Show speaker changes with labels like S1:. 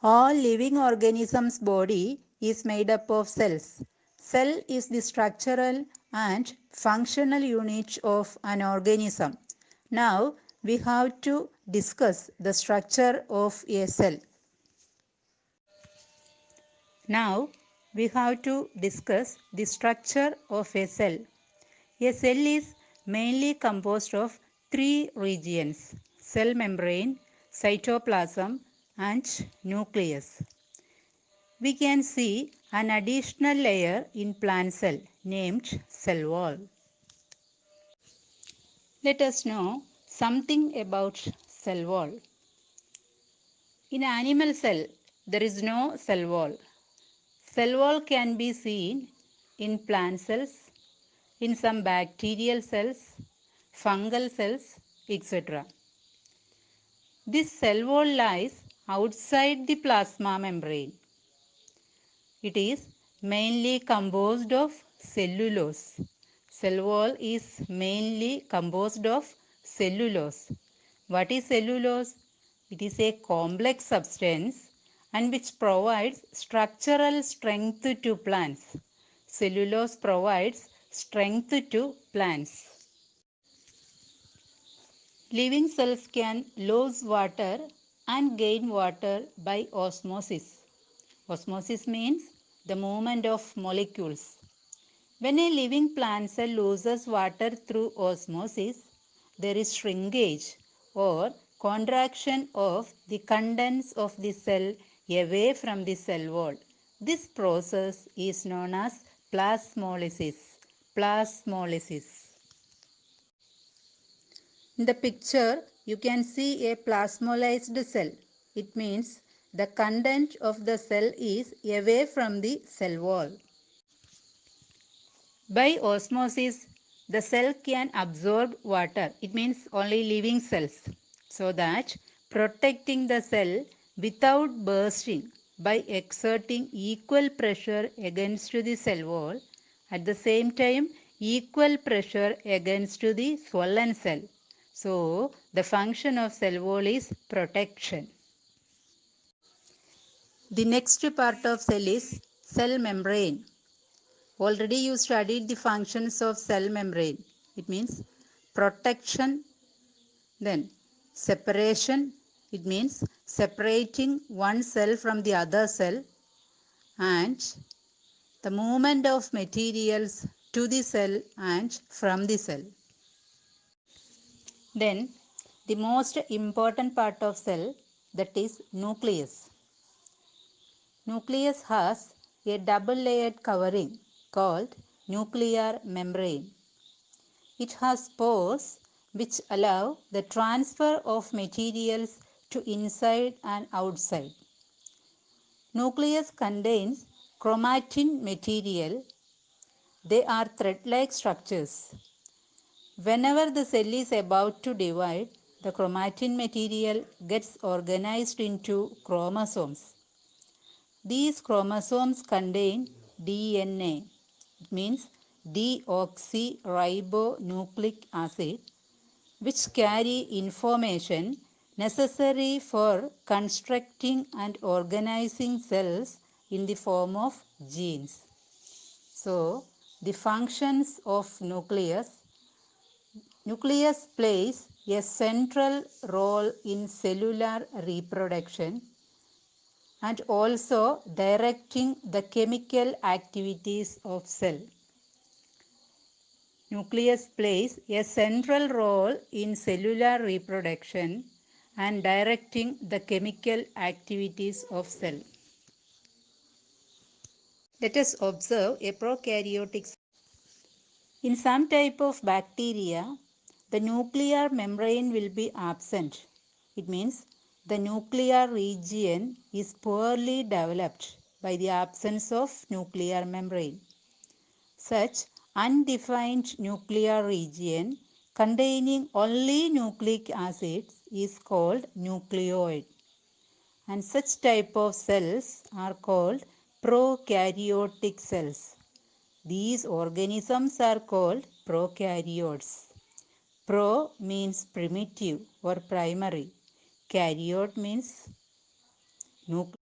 S1: All living organisms' body is made up of cells. Cell is the structural and functional unit of an organism. Now we have to discuss the structure of a cell. Now we have to discuss the structure of a cell. A cell is mainly composed of three regions: cell membrane, cytoplasm, and nucleus. We can see an additional layer in plant cell named cell wall. Let us know something about cell wall. In animal cell, there is no cell wall. Cell wall can be seen in plant cells, in some bacterial cells, fungal cells, etc. This cell wall lies outside the plasma membrane. It is mainly composed of cellulose. Cell wall is mainly composed of cellulose. What is cellulose? It is a complex substance and which provides structural strength to plants. Cellulose provides strength to plants. Living cells can lose water and gain water by osmosis. Osmosis means the movement of molecules. When a living plant cell loses water through osmosis, there is shrinkage or contraction of the contents of the cell away from the cell wall. This process is known as plasmolysis. Plasmolysis. In the picture, you can see a plasmolysed cell. It means the content of the cell is away from the cell wall. By osmosis, the cell can absorb water. It means only living cells. So that protecting the cell without bursting by exerting equal pressure against the cell wall, at the same time equal pressure against the swollen cell. So the function of cell wall is protection. The next part of cell is cell membrane. Already you studied the functions of cell membrane. It means protection, then separation. It means separating one cell from the other cell, and the movement of materials to the cell and from the cell. Then the most important part of cell, that is nucleus. Nucleus has a double layered covering called nuclear membrane. It has pores which allow the transfer of materials to inside and outside. Nucleus contains chromatin material. They are thread-like structures. Whenever the cell is about to divide, the chromatin material gets organized into chromosomes. These chromosomes contain DNA. It means deoxyribonucleic acid, which carry information necessary for constructing and organizing cells in the form of genes. So, the functions of nucleus. Nucleus plays a central role in cellular reproduction and also directing the chemical activities of cell. Nucleus plays a central role in cellular reproduction and directing the chemical activities of cell. Let us observe a prokaryotic cell. In some type of bacteria, the nuclear membrane will be absent. It means the nuclear region is poorly developed by the absence of nuclear membrane. Such undefined nuclear region containing only nucleic acids is called nucleoid. And such type of cells are called prokaryotic cells. These organisms are called prokaryotes. Pro means primitive or primary. Karyote means nuclear.